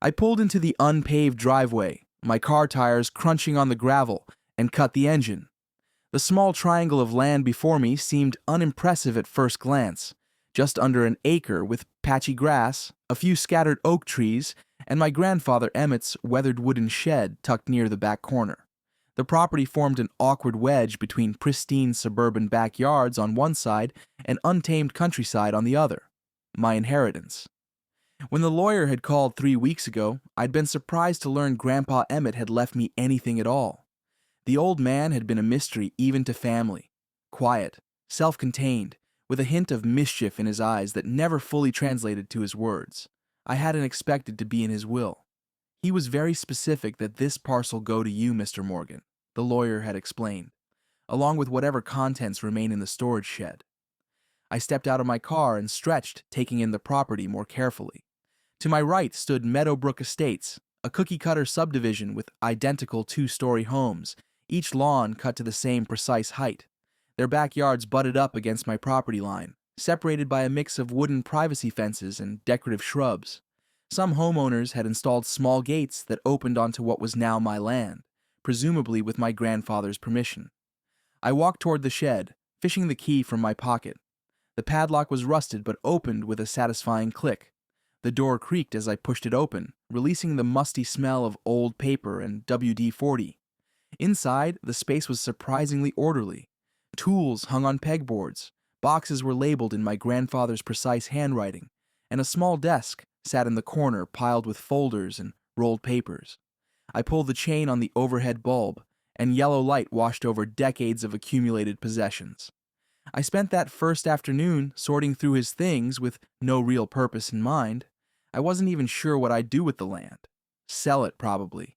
I pulled into the unpaved driveway, my car tires crunching on the gravel, and cut the engine. The small triangle of land before me seemed unimpressive at first glance, just under an acre with patchy grass, a few scattered oak trees, and my grandfather Emmett's weathered wooden shed tucked near the back corner. The property formed an awkward wedge between pristine suburban backyards on one side and untamed countryside on the other. My inheritance. When the lawyer had called 3 weeks ago, I'd been surprised to learn Grandpa Emmett had left me anything at all. The old man had been a mystery even to family. Quiet, self-contained, with a hint of mischief in his eyes that never fully translated to his words. I hadn't expected to be in his will. He was very specific that this parcel go to you, Mr. Morgan, the lawyer had explained, along with whatever contents remain in the storage shed. I stepped out of my car and stretched, taking in the property more carefully. To my right stood Meadowbrook Estates, a cookie-cutter subdivision with identical two-story homes, each lawn cut to the same precise height. Their backyards butted up against my property line, separated by a mix of wooden privacy fences and decorative shrubs. Some homeowners had installed small gates that opened onto what was now my land, presumably with my grandfather's permission. I walked toward the shed, fishing the key from my pocket. The padlock was rusted but opened with a satisfying click. The door creaked as I pushed it open, releasing the musty smell of old paper and WD-40. Inside, the space was surprisingly orderly. Tools hung on pegboards, boxes were labeled in my grandfather's precise handwriting, and a small desk sat in the corner piled with folders and rolled papers. I pulled the chain on the overhead bulb, and yellow light washed over decades of accumulated possessions. I spent that first afternoon sorting through his things with no real purpose in mind. I wasn't even sure what I'd do with the land. Sell it, probably.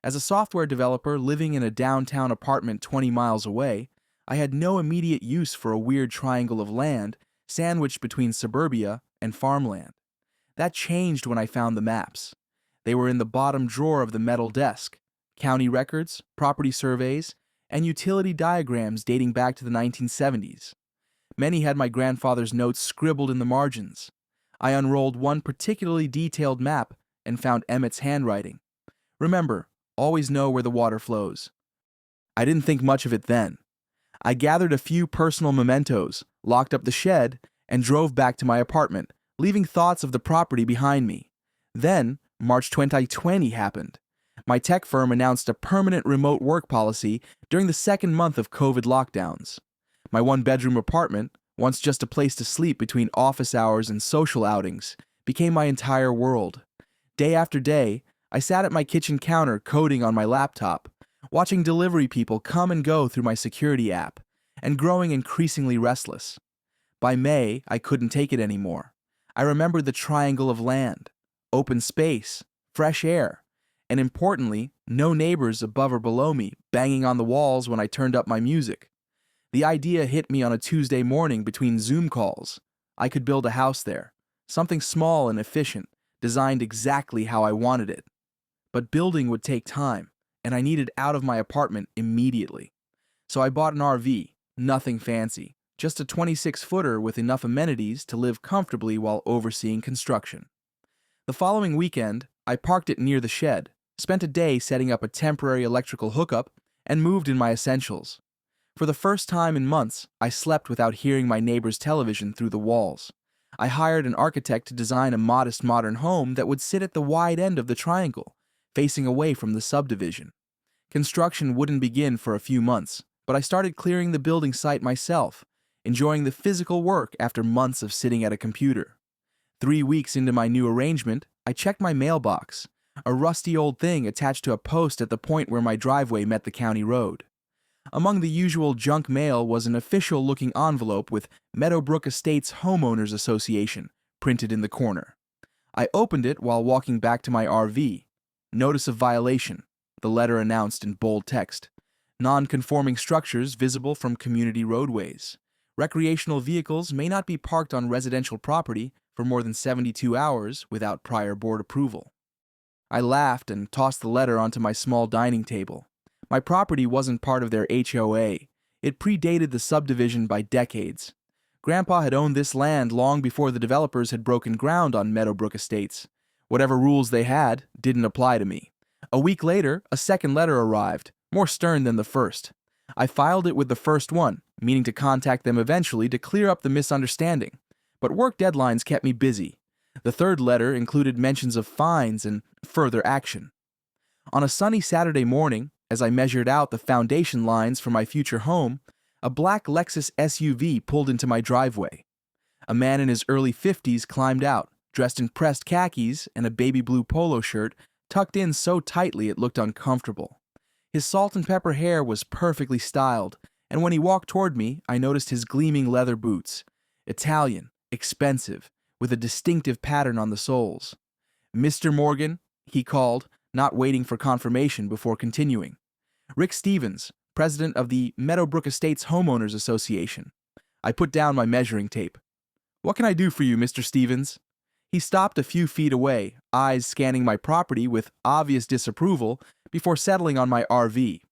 As a software developer living in a downtown apartment 20 miles away, I had no immediate use for a weird triangle of land sandwiched between suburbia and farmland. That changed when I found the maps. They were in the bottom drawer of the metal desk. County records, property surveys, and utility diagrams dating back to the 1970s. Many had my grandfather's notes scribbled in the margins. I unrolled one particularly detailed map and found Emmett's handwriting. Remember, always know where the water flows. I didn't think much of it then. I gathered a few personal mementos, locked up the shed, and drove back to my apartment, leaving thoughts of the property behind me. Then, March 2020 happened. My tech firm announced a permanent remote work policy during the second month of COVID lockdowns. My one-bedroom apartment, once just a place to sleep between office hours and social outings, became my entire world. Day after day, I sat at my kitchen counter coding on my laptop, watching delivery people come and go through my security app, and growing increasingly restless. By May, I couldn't take it anymore. I remembered the triangle of land, open space, fresh air, and importantly, no neighbors above or below me banging on the walls when I turned up my music. The idea hit me on a Tuesday morning between Zoom calls. I could build a house there, something small and efficient, designed exactly how I wanted it. But building would take time, and I needed out of my apartment immediately. So I bought an RV, nothing fancy, just a 26-footer with enough amenities to live comfortably while overseeing construction. The following weekend, I parked it near the shed, spent a day setting up a temporary electrical hookup, and moved in my essentials. For the first time in months, I slept without hearing my neighbor's television through the walls. I hired an architect to design a modest modern home that would sit at the wide end of the triangle, facing away from the subdivision. Construction wouldn't begin for a few months, but I started clearing the building site myself, enjoying the physical work after months of sitting at a computer. 3 weeks into my new arrangement, I checked my mailbox, a rusty old thing attached to a post at the point where my driveway met the county road. Among the usual junk mail was an official-looking envelope with Meadowbrook Estates Homeowners Association printed in the corner. I opened it while walking back to my RV. Notice of violation, the letter announced in bold text. Non-conforming structures visible from community roadways. Recreational vehicles may not be parked on residential property for more than 72 hours without prior board approval. I laughed and tossed the letter onto my small dining table. My property wasn't part of their HOA. It predated the subdivision by decades. Grandpa had owned this land long before the developers had broken ground on Meadowbrook Estates. Whatever rules they had didn't apply to me. A week later, a second letter arrived, more stern than the first. I filed it with the first one, meaning to contact them eventually to clear up the misunderstanding. But work deadlines kept me busy. The third letter included mentions of fines and further action. On a sunny Saturday morning, as I measured out the foundation lines for my future home, a black Lexus SUV pulled into my driveway. A man in his early 50s climbed out, dressed in pressed khakis and a baby blue polo shirt tucked in so tightly it looked uncomfortable. His salt and pepper hair was perfectly styled, and when he walked toward me, I noticed his gleaming leather boots. Italian, expensive, with a distinctive pattern on the soles. "Mr. Morgan," he called, not waiting for confirmation before continuing. "Rick Stevens, president of the Meadowbrook Estates Homeowners Association." I put down my measuring tape. "What can I do for you, Mr. Stevens?" He stopped a few feet away, eyes scanning my property with obvious disapproval before settling on my RV.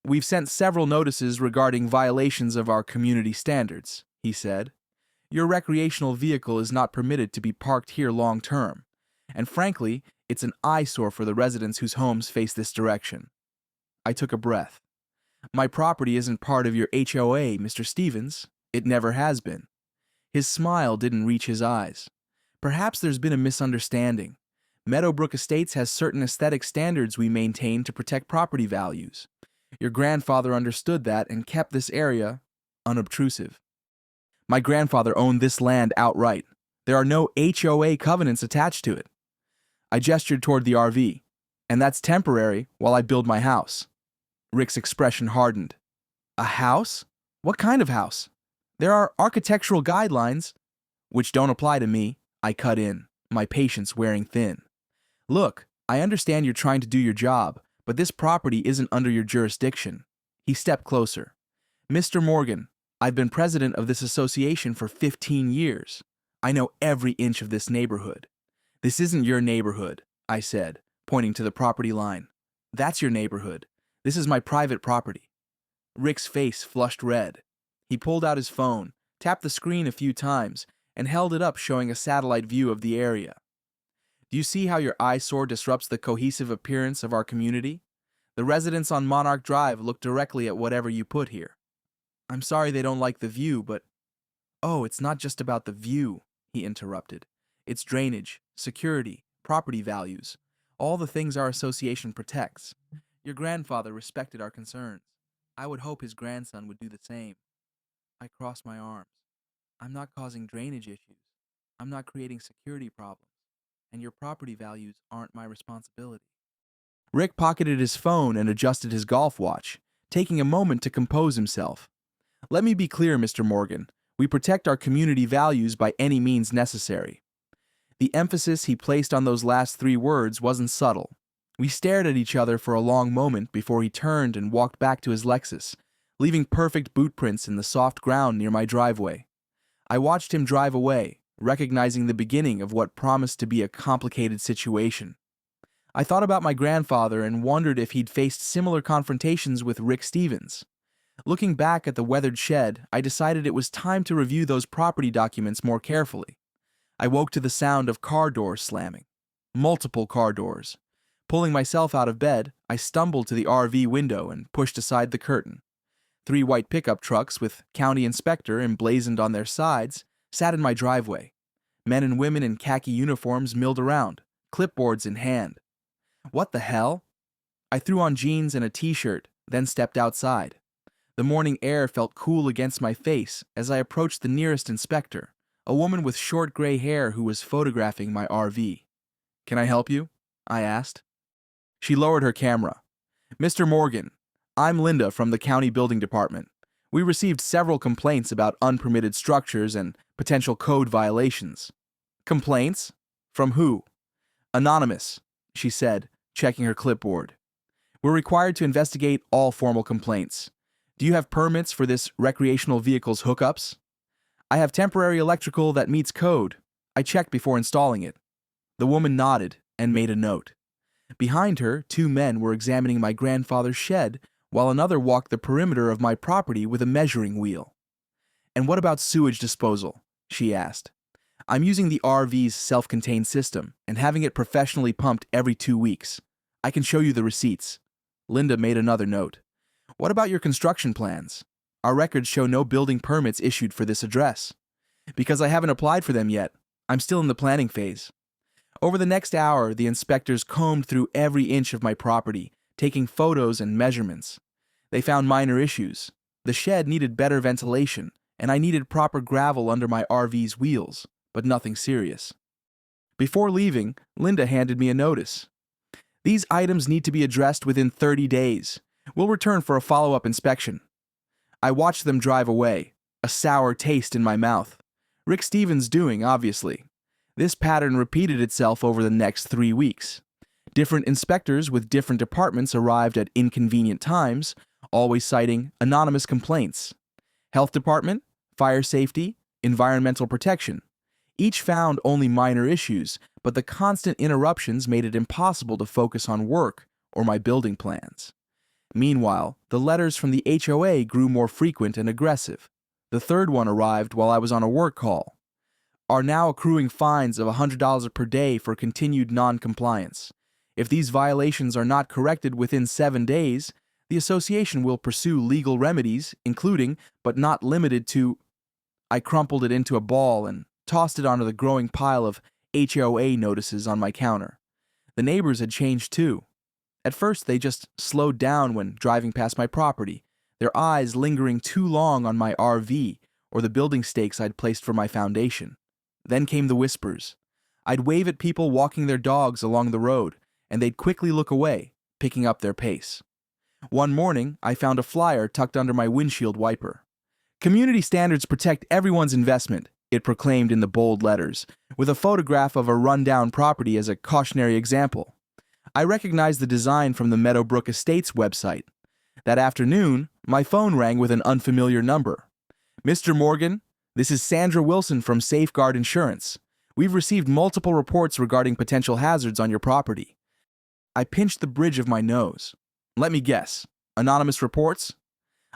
"We've sent several notices regarding violations of our community standards," he said. "Your recreational vehicle is not permitted to be parked here long term, and frankly, it's an eyesore for the residents whose homes face this direction." I took a breath. "My property isn't part of your HOA, Mr. Stevens. It never has been." His smile didn't reach his eyes. "Perhaps there's been a misunderstanding. Meadowbrook Estates has certain aesthetic standards we maintain to protect property values. Your grandfather understood that and kept this area unobtrusive. My grandfather owned this land outright. There are no HOA covenants attached to it." I gestured toward the RV. "And that's temporary while I build my house." Rick's expression hardened. "A house? What kind of house? There are architectural guidelines." "Which don't apply to me," I cut in, my patience wearing thin. "Look, I understand you're trying to do your job, but this property isn't under your jurisdiction." He stepped closer. "Mr. Morgan, I've been president of this association for 15 years. I know every inch of this neighborhood." "This isn't your neighborhood," I said, pointing to the property line. "That's your neighborhood. This is my private property." Rick's face flushed red. He pulled out his phone, tapped the screen a few times, and held it up showing a satellite view of the area. "Do you see how your eyesore disrupts the cohesive appearance of our community? The residents on Monarch Drive look directly at whatever you put here." "I'm sorry they don't like the view, but—" "Oh, it's not just about the view," he interrupted. "It's drainage, security, property values, all the things our association protects. Your grandfather respected our concerns. I would hope his grandson would do the same." I crossed my arms. "I'm not causing drainage issues. I'm not creating security problems. And your property values aren't my responsibility." Rick pocketed his phone and adjusted his golf watch, taking a moment to compose himself. "Let me be clear, Mr. Morgan. We protect our community values by any means necessary." The emphasis he placed on those last 3 words wasn't subtle. We stared at each other for a long moment before he turned and walked back to his Lexus, leaving perfect boot prints in the soft ground near my driveway. I watched him drive away, recognizing the beginning of what promised to be a complicated situation. I thought about my grandfather and wondered if he'd faced similar confrontations with Rick Stevens. Looking back at the weathered shed, I decided it was time to review those property documents more carefully. I woke to the sound of car doors slamming. Multiple car doors. Pulling myself out of bed, I stumbled to the RV window and pushed aside the curtain. 3 white pickup trucks with county inspector emblazoned on their sides sat in my driveway. Men and women in khaki uniforms milled around, clipboards in hand. What the hell? I threw on jeans and a t-shirt, then stepped outside. The morning air felt cool against my face as I approached the nearest inspector, a woman with short gray hair who was photographing my RV. "Can I help you?" I asked. She lowered her camera. "Mr. Morgan, I'm Linda from the county building department. We received several complaints about unpermitted structures and potential code violations." "Complaints? From who?" "Anonymous," she said, checking her clipboard. "We're required to investigate all formal complaints. Do you have permits for this recreational vehicle's hookups?" "I have temporary electrical that meets code. I checked before installing it." The woman nodded and made a note. Behind her, 2 men were examining my grandfather's shed, while another walked the perimeter of my property with a measuring wheel. "And what about sewage disposal?" she asked. I'm using the RV's self-contained system and having it professionally pumped every 2 weeks. I can show you the receipts." Linda made another note. "What about your construction plans? Our records show no building permits issued for this address." "Because I haven't applied for them yet. I'm still in the planning phase." Over the next hour, the inspectors combed through every inch of my property, taking photos and measurements. They found minor issues. The shed needed better ventilation, and I needed proper gravel under my RV's wheels, but nothing serious. Before leaving, Linda handed me a notice. "These items need to be addressed within 30 days. We'll return for a follow-up inspection." I watched them drive away, a sour taste in my mouth. Rick Stevens doing, obviously. This pattern repeated itself over the next 3 weeks. Different inspectors with different departments arrived at inconvenient times, always citing anonymous complaints. Health department, fire safety, environmental protection. Each found only minor issues, but the constant interruptions made it impossible to focus on work or my building plans. Meanwhile, the letters from the HOA grew more frequent and aggressive. The third one arrived while I was on a work call. "Are now accruing fines of $100 per day for continued non-compliance. If these violations are not corrected within 7 days, the association will pursue legal remedies, including, but not limited to..." I crumpled it into a ball and tossed it onto the growing pile of HOA notices on my counter. The neighbors had changed too. At first, they just slowed down when driving past my property, their eyes lingering too long on my RV or the building stakes I'd placed for my foundation. Then came the whispers. I'd wave at people walking their dogs along the road, and they'd quickly look away, picking up their pace. One morning, I found a flyer tucked under my windshield wiper. "Community standards protect everyone's investment," it proclaimed in the bold letters, with a photograph of a rundown property as a cautionary example. I recognized the design from the Meadowbrook Estates website. That afternoon, my phone rang with an unfamiliar number. "Mr. Morgan, this is Sandra Wilson from Safeguard Insurance. We've received multiple reports regarding potential hazards on your property." I pinched the bridge of my nose. "Let me guess. Anonymous reports?"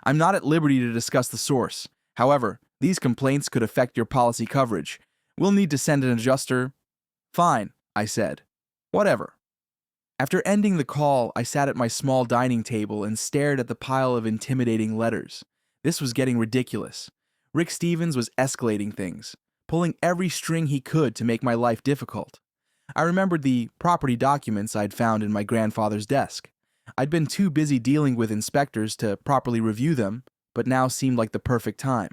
"I'm not at liberty to discuss the source. However, these complaints could affect your policy coverage. We'll need to send an adjuster." "Fine," I said. "Whatever." After ending the call, I sat at my small dining table and stared at the pile of intimidating letters. This was getting ridiculous. Rick Stevens was escalating things, pulling every string he could to make my life difficult. I remembered the property documents I'd found in my grandfather's desk. I'd been too busy dealing with inspectors to properly review them, but now seemed like the perfect time.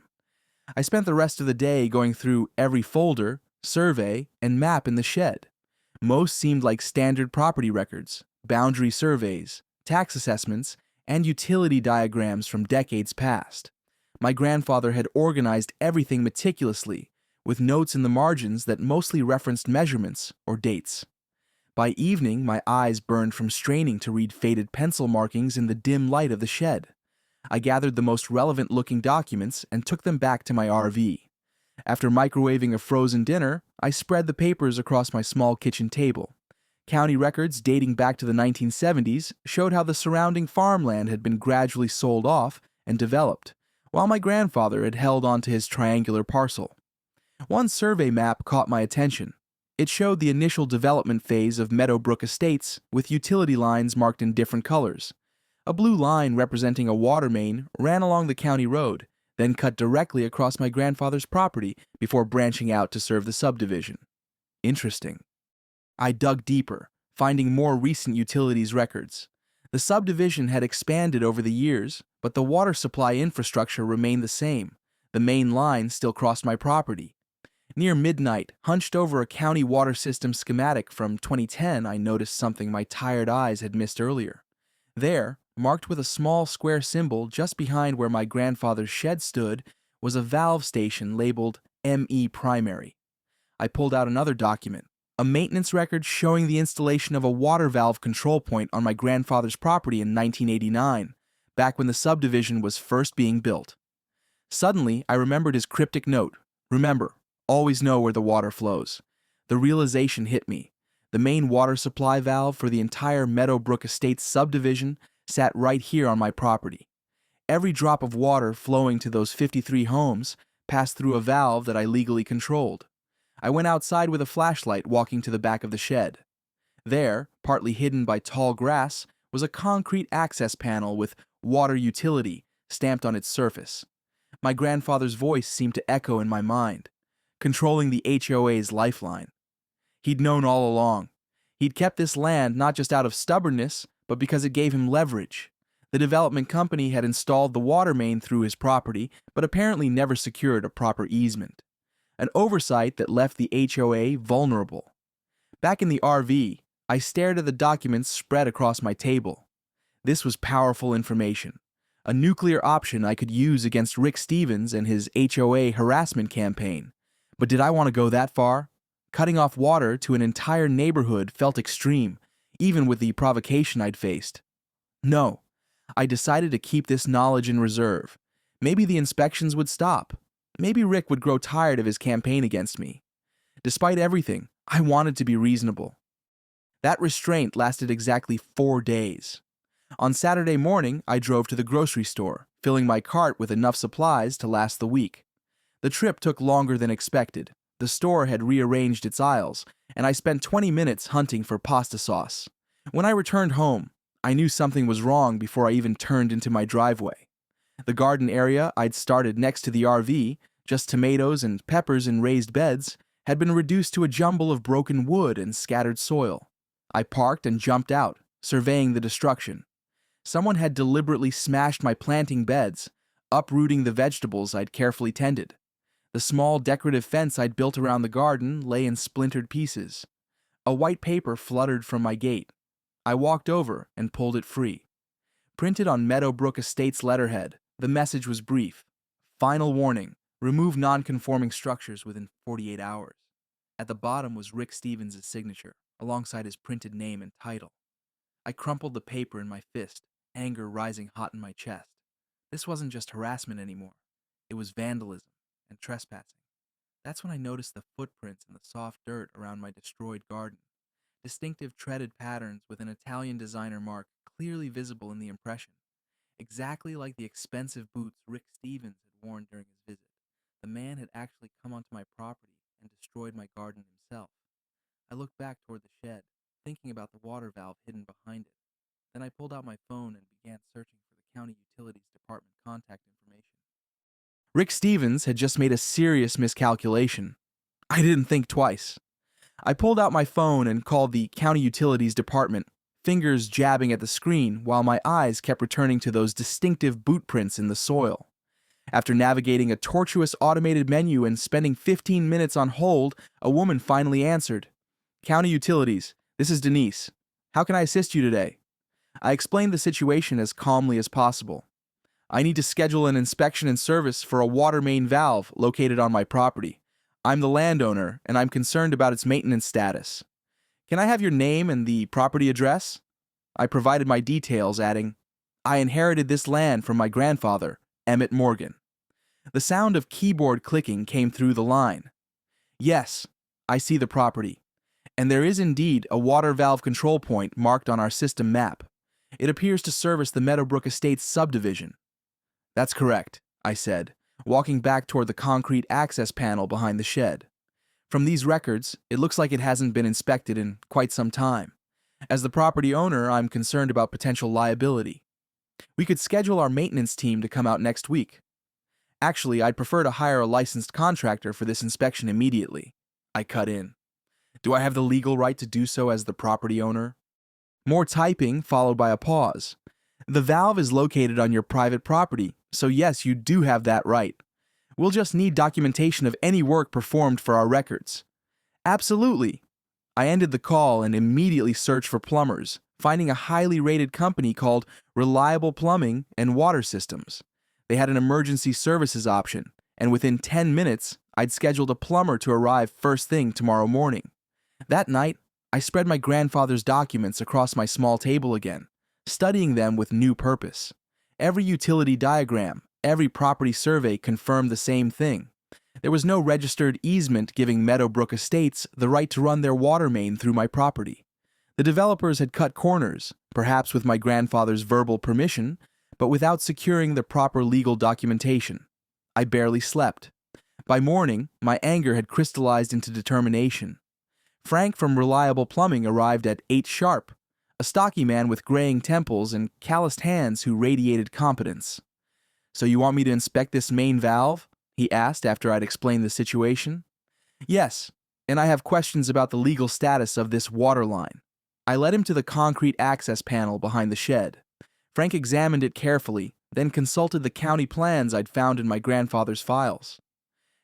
I spent the rest of the day going through every folder, survey, and map in the shed. Most seemed like standard property records, boundary surveys, tax assessments, and utility diagrams from decades past. My grandfather had organized everything meticulously, with notes in the margins that mostly referenced measurements or dates. By evening, my eyes burned from straining to read faded pencil markings in the dim light of the shed. I gathered the most relevant-looking documents and took them back to my RV. After microwaving a frozen dinner, I spread the papers across my small kitchen table. County records dating back to the 1970s showed how the surrounding farmland had been gradually sold off and developed, while my grandfather had held on to his triangular parcel. One survey map caught my attention. It showed the initial development phase of Meadowbrook Estates with utility lines marked in different colors. A blue line representing a water main ran along the county road, then cut directly across my grandfather's property before branching out to serve the subdivision. Interesting. I dug deeper, finding more recent utilities records. The subdivision had expanded over the years, but the water supply infrastructure remained the same. The main line still crossed my property. Near midnight, hunched over a county water system schematic from 2010, I noticed something my tired eyes had missed earlier. There, marked with a small square symbol just behind where my grandfather's shed stood, was a valve station labeled ME Primary. I pulled out another document, a maintenance record showing the installation of a water valve control point on my grandfather's property in 1989, back when the subdivision was first being built. Suddenly, I remembered his cryptic note, "Remember, always know where the water flows." The realization hit me. The main water supply valve for the entire Meadowbrook Estates subdivision sat right here on my property. Every drop of water flowing to those 53 homes passed through a valve that I legally controlled. I went outside with a flashlight, walking to the back of the shed. There, partly hidden by tall grass, was a concrete access panel with "Water Utility" stamped on its surface. My grandfather's voice seemed to echo in my mind, controlling the HOA's lifeline. He'd known all along. He'd kept this land not just out of stubbornness, but because it gave him leverage. The development company had installed the water main through his property, but apparently never secured a proper easement. An oversight that left the HOA vulnerable. Back in the RV, I stared at the documents spread across my table. This was powerful information, a nuclear option I could use against Rick Stevens and his HOA harassment campaign. But did I want to go that far? Cutting off water to an entire neighborhood felt extreme, even with the provocation I'd faced. No, I decided to keep this knowledge in reserve. Maybe the inspections would stop. Maybe Rick would grow tired of his campaign against me. Despite everything, I wanted to be reasonable. That restraint lasted exactly 4 days. On Saturday morning, I drove to the grocery store, filling my cart with enough supplies to last the week. The trip took longer than expected. The store had rearranged its aisles, and I spent 20 minutes hunting for pasta sauce. When I returned home, I knew something was wrong before I even turned into my driveway. The garden area I'd started next to the RV, just tomatoes and peppers in raised beds, had been reduced to a jumble of broken wood and scattered soil. I parked and jumped out, surveying the destruction. Someone had deliberately smashed my planting beds, uprooting the vegetables I'd carefully tended. The small decorative fence I'd built around the garden lay in splintered pieces. A white paper fluttered from my gate. I walked over and pulled it free. Printed on Meadowbrook Estates letterhead, the message was brief. Final warning: remove non-conforming structures within 48 hours. At the bottom was Rick Stevens' signature, alongside his printed name and title. I crumpled the paper in my fist, anger rising hot in my chest. This wasn't just harassment anymore. It was vandalism and trespassing. That's when I noticed the footprints in the soft dirt around my destroyed garden. Distinctive treaded patterns with an Italian designer mark clearly visible in the impression. Exactly like the expensive boots Rick Stevens had worn during his visit. The man had actually come onto my property and destroyed my garden himself. I looked back toward the shed, thinking about the water valve hidden behind it. Then I pulled out my phone and began searching for the county utilities department contact information. Rick Stevens had just made a serious miscalculation. I didn't think twice. I pulled out my phone and called the county utilities department, fingers jabbing at the screen while my eyes kept returning to those distinctive boot prints in the soil. After navigating a tortuous automated menu and spending 15 minutes on hold, a woman finally answered. "County Utilities, this is Denise. How can I assist you today?" I explained the situation as calmly as possible. "I need to schedule an inspection and service for a water main valve located on my property. I'm the landowner, and I'm concerned about its maintenance status. Can I have your name and the property address?" I provided my details, adding, "I inherited this land from my grandfather, Emmett Morgan." The sound of keyboard clicking came through the line. "Yes, I see the property. And there is indeed a water valve control point marked on our system map. It appears to service the Meadowbrook Estates subdivision." "That's correct," I said, walking back toward the concrete access panel behind the shed. "From these records, it looks like it hasn't been inspected in quite some time. As the property owner, I'm concerned about potential liability. We could schedule our maintenance team to come out next week. Actually, I'd prefer to hire a licensed contractor for this inspection immediately." I cut in. "Do I have the legal right to do so as the property owner?" More typing, followed by a pause. "The valve is located on your private property, so yes, you do have that right. We'll just need documentation of any work performed for our records." "Absolutely." I ended the call and immediately searched for plumbers, finding a highly rated company called Reliable Plumbing and Water Systems. They had an emergency services option, and within 10 minutes, I'd scheduled a plumber to arrive first thing tomorrow morning. That night, I spread my grandfather's documents across my small table again, studying them with new purpose. Every utility diagram, every property survey confirmed the same thing. There was no registered easement giving Meadowbrook Estates the right to run their water main through my property. The developers had cut corners, perhaps with my grandfather's verbal permission, but without securing the proper legal documentation. I barely slept. By morning, my anger had crystallized into determination. Frank from Reliable Plumbing arrived at 8 sharp, a stocky man with graying temples and calloused hands who radiated competence. "So you want me to inspect this main valve?" he asked after I'd explained the situation. "Yes, and I have questions about the legal status of this water line." I led him to the concrete access panel behind the shed. Frank examined it carefully, then consulted the county plans I'd found in my grandfather's files.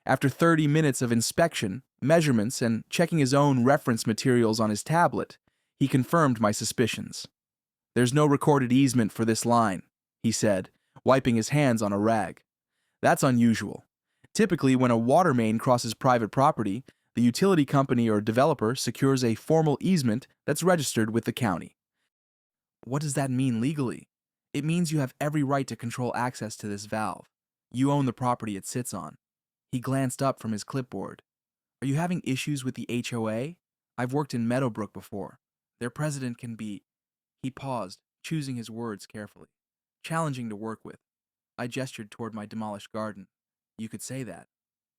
After 30 minutes of inspection, measurements, and checking his own reference materials on his tablet, he confirmed my suspicions. "There's no recorded easement for this line," he said, wiping his hands on a rag. "That's unusual. Typically, when a water main crosses private property, the utility company or developer secures a formal easement that's registered with the county." "What does that mean legally?" "It means you have every right to control access to this valve. You own the property it sits on." He glanced up from his clipboard. "Are you having issues with the HOA? I've worked in Meadowbrook before. Their president can be—" He paused, choosing his words carefully. "Challenging to work with." I gestured toward my demolished garden. "You could say that."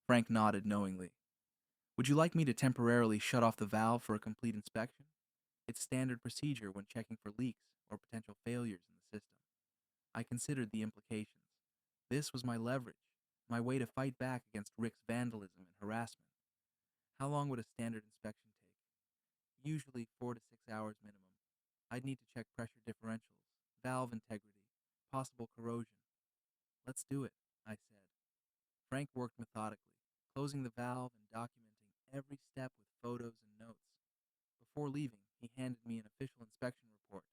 Frank nodded knowingly. "Would you like me to temporarily shut off the valve for a complete inspection? It's standard procedure when checking for leaks or potential failures in the system." I considered the implications. This was my leverage, my way to fight back against Rick's vandalism and harassment. "How long would a standard inspection take?" "Usually 4 to 6 hours minimum. I'd need to check pressure differentials, valve integrity, possible corrosion." "Let's do it," I said. Frank worked methodically, closing the valve and documenting every step with photos and notes. Before leaving, he handed me an official inspection report.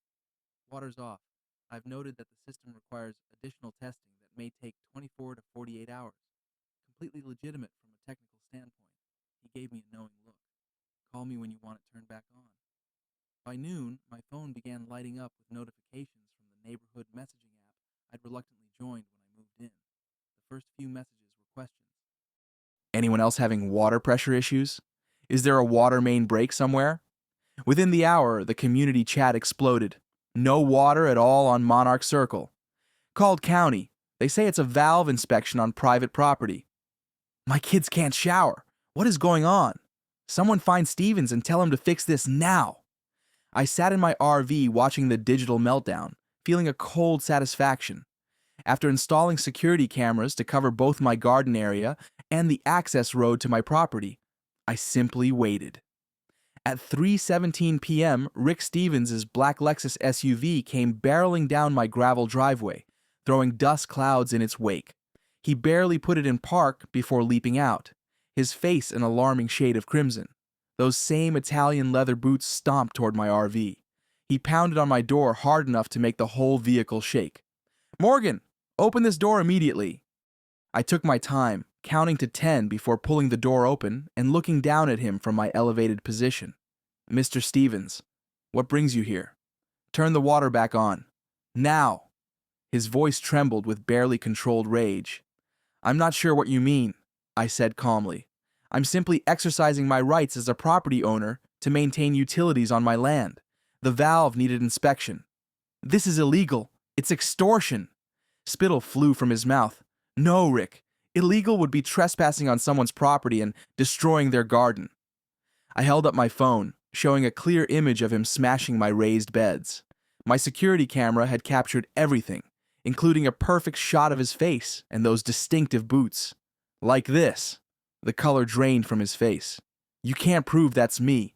"Water's off. I've noted that the system requires additional testing that may take 24 to 48 hours. Completely legitimate from a technical standpoint." He gave me a knowing look. "Call me when you want it turned back on." By noon, my phone began lighting up with notifications from the neighborhood messaging app I'd reluctantly joined when I moved in. The first few messages were questions. "Anyone else having water pressure issues? Is there a water main break somewhere?" Within the hour, the community chat exploded. "No water at all on Monarch Circle." "Called county. They say it's a valve inspection on private property." "My kids can't shower. What is going on? Someone find Stevens and tell him to fix this now." I sat in my RV watching the digital meltdown, feeling a cold satisfaction. After installing security cameras to cover both my garden area and the access road to my property, I simply waited. At 3:17 p.m., Rick Stevens' black Lexus SUV came barreling down my gravel driveway, throwing dust clouds in its wake. He barely put it in park before leaping out, his face an alarming shade of crimson. Those same Italian leather boots stomped toward my RV. He pounded on my door hard enough to make the whole vehicle shake. "Morgan, open this door immediately." I took my time, counting to 10 before pulling the door open and looking down at him from my elevated position. "Mr. Stevens, what brings you here? Turn the water back on. Now." His voice trembled with barely controlled rage. "I'm not sure what you mean," I said calmly. "I'm simply exercising my rights as a property owner to maintain utilities on my land. The valve needed inspection." "This is illegal. It's extortion." Spittle flew from his mouth. "No, Rick. Illegal would be trespassing on someone's property and destroying their garden." I held up my phone, showing a clear image of him smashing my raised beds. My security camera had captured everything, including a perfect shot of his face and those distinctive boots. "Like this." The color drained from his face. "You can't prove that's me.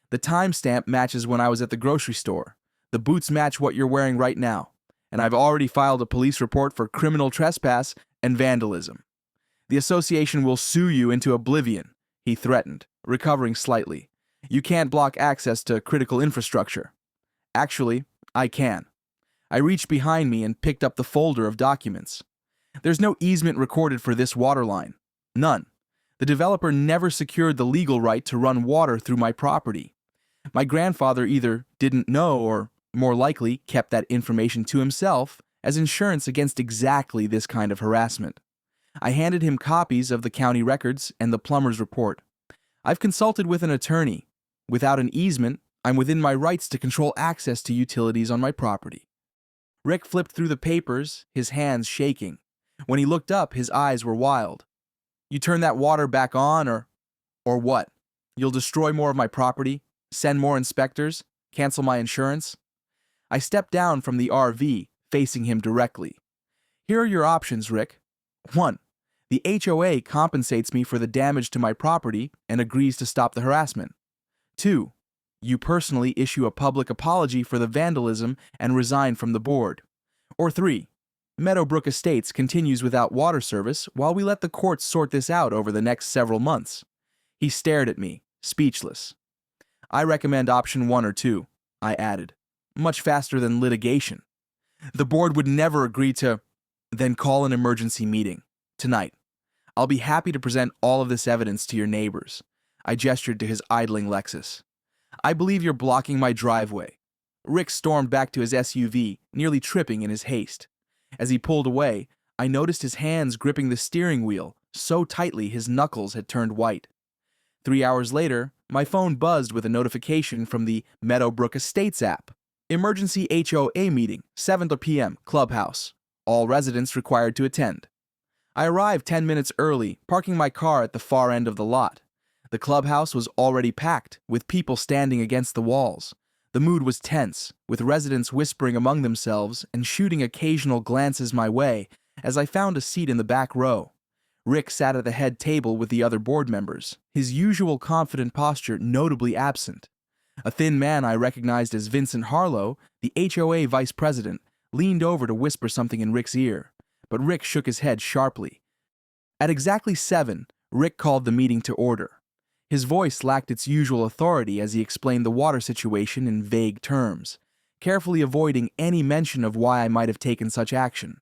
The timestamp matches when I was at the grocery store. The boots match what you're wearing right now. And I've already filed a police report for criminal trespass and vandalism. The association will sue you into oblivion," he threatened, recovering slightly. "You can't block access to critical infrastructure." "Actually, I can." I reached behind me and picked up the folder of documents. "There's no easement recorded for this water line. None. The developer never secured the legal right to run water through my property. My grandfather either didn't know or, more likely, kept that information to himself as insurance against exactly this kind of harassment." I handed him copies of the county records and the plumber's report. "I've consulted with an attorney. Without an easement, I'm within my rights to control access to utilities on my property." Rick flipped through the papers, his hands shaking. When he looked up, his eyes were wild. You turn that water back on or what? You'll destroy more of my property, send more inspectors, cancel my insurance? I stepped down from the RV, facing him directly. Here are your options, Rick. 1. The HOA compensates me for the damage to my property and agrees to stop the harassment. 2. You personally issue a public apology for the vandalism and resign from the board. Or 3. Meadowbrook Estates continues without water service while we let the courts sort this out over the next several months. He stared at me, speechless. I recommend option 1 or 2, I added. Much faster than litigation. The board would never agree to... Then call an emergency meeting. Tonight. I'll be happy to present all of this evidence to your neighbors. I gestured to his idling Lexus. I believe you're blocking my driveway. Rick stormed back to his SUV, nearly tripping in his haste. As he pulled away, I noticed his hands gripping the steering wheel so tightly his knuckles had turned white. 3 hours later, my phone buzzed with a notification from the Meadowbrook Estates app. Emergency HOA meeting, 7 p.m., clubhouse. All residents required to attend. I arrived 10 minutes early, parking my car at the far end of the lot. The clubhouse was already packed, with people standing against the walls. The mood was tense, with residents whispering among themselves and shooting occasional glances my way as I found a seat in the back row. Rick sat at the head table with the other board members, his usual confident posture notably absent. A thin man I recognized as Vincent Harlow, the HOA vice president, leaned over to whisper something in Rick's ear, but Rick shook his head sharply. At exactly 7, Rick called the meeting to order. His voice lacked its usual authority as he explained the water situation in vague terms, carefully avoiding any mention of why I might have taken such action.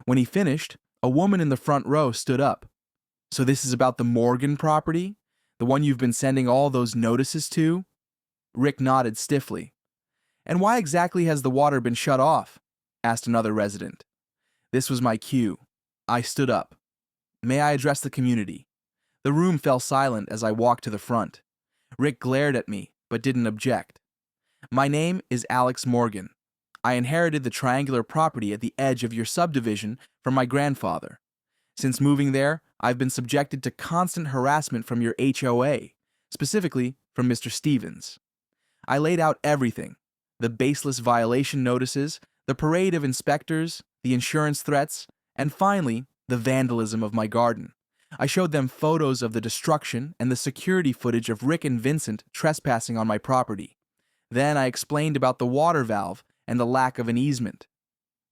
When he finished, a woman in the front row stood up. So this is about the Morgan property? The one you've been sending all those notices to? Rick nodded stiffly. And why exactly has the water been shut off? Asked another resident. This was my cue. I stood up. May I address the community? The room fell silent as I walked to the front. Rick glared at me, but didn't object. My name is Alex Morgan. I inherited the triangular property at the edge of your subdivision from my grandfather. Since moving there, I've been subjected to constant harassment from your HOA, specifically from Mr. Stevens. I laid out everything: the baseless violation notices, the parade of inspectors, the insurance threats, and finally, the vandalism of my garden. I showed them photos of the destruction and the security footage of Rick and Vincent trespassing on my property. Then I explained about the water valve and the lack of an easement.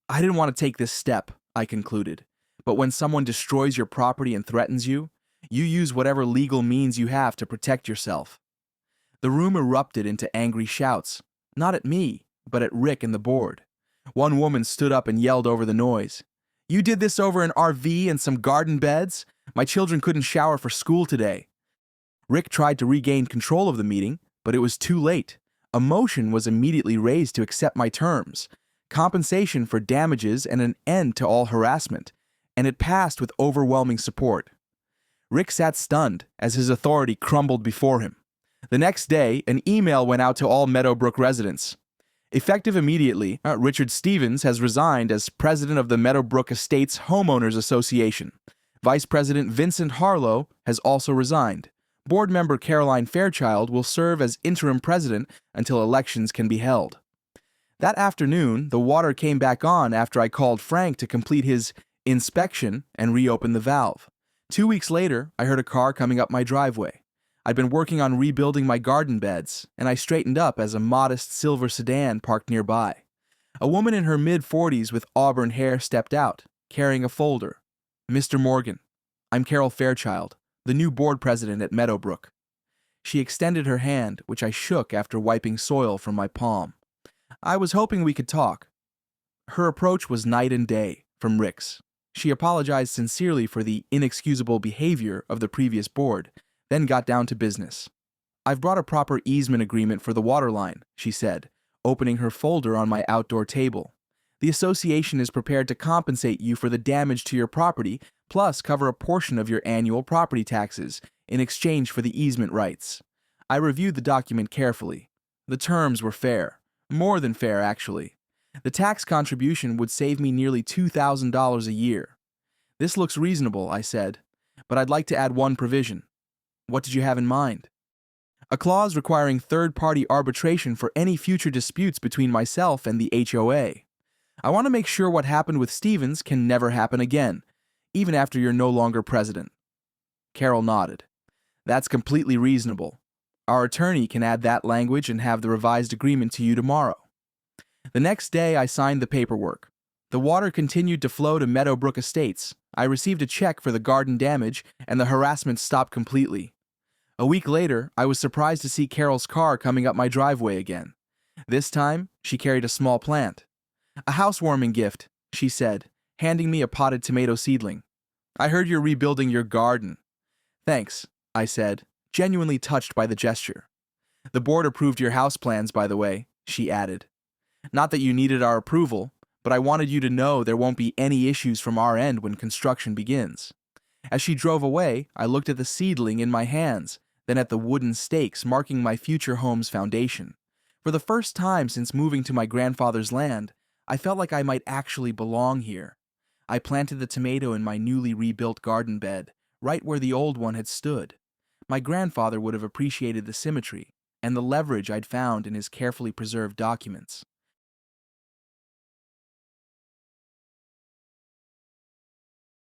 I didn't want to take this step, I concluded, but when someone destroys your property and threatens you, you use whatever legal means you have to protect yourself. The room erupted into angry shouts, not at me, but at Rick and the board. One woman stood up and yelled over the noise. You did this over an RV and some garden beds? My children couldn't shower for school today. Rick tried to regain control of the meeting, but it was too late. A motion was immediately raised to accept my terms, compensation for damages and an end to all harassment, and it passed with overwhelming support. Rick sat stunned as his authority crumbled before him. The next day, an email went out to all Meadowbrook residents. Effective immediately, Richard Stevens has resigned as president of the Meadowbrook Estates Homeowners Association. Vice President Vincent Harlow has also resigned. Board member Caroline Fairchild will serve as interim president until elections can be held. That afternoon, the water came back on after I called Frank to complete his inspection and reopen the valve. 2 weeks later, I heard a car coming up my driveway. I'd been working on rebuilding my garden beds, and I straightened up as a modest silver sedan parked nearby. A woman in her mid-40s with auburn hair stepped out, carrying a folder. Mr. Morgan, I'm Carol Fairchild, the new board president at Meadowbrook. She extended her hand, which I shook after wiping soil from my palm. I was hoping we could talk. Her approach was night and day from Rick's. She apologized sincerely for the inexcusable behavior of the previous board, then got down to business. I've brought a proper easement agreement for the water line, she said, opening her folder on my outdoor table. The association is prepared to compensate you for the damage to your property, plus cover a portion of your annual property taxes in exchange for the easement rights. I reviewed the document carefully. The terms were fair. More than fair, actually. The tax contribution would save me nearly $2,000 a year. This looks reasonable, I said, but I'd like to add one provision. What did you have in mind? A clause requiring third-party arbitration for any future disputes between myself and the HOA. I want to make sure what happened with Stevens can never happen again, even after you're no longer president. Carol nodded. That's completely reasonable. Our attorney can add that language and have the revised agreement to you tomorrow. The next day, I signed the paperwork. The water continued to flow to Meadowbrook Estates. I received a check for the garden damage, and the harassment stopped completely. A week later, I was surprised to see Carol's car coming up my driveway again. This time, she carried a small plant. A housewarming gift, she said, handing me a potted tomato seedling. I heard you're rebuilding your garden. Thanks, I said, genuinely touched by the gesture. The board approved your house plans, by the way, she added. Not that you needed our approval, but I wanted you to know there won't be any issues from our end when construction begins. As she drove away, I looked at the seedling in my hands, then at the wooden stakes marking my future home's foundation. For the first time since moving to my grandfather's land, I felt like I might actually belong here. I planted the tomato in my newly rebuilt garden bed, right where the old one had stood. My grandfather would have appreciated the symmetry and the leverage I'd found in his carefully preserved documents.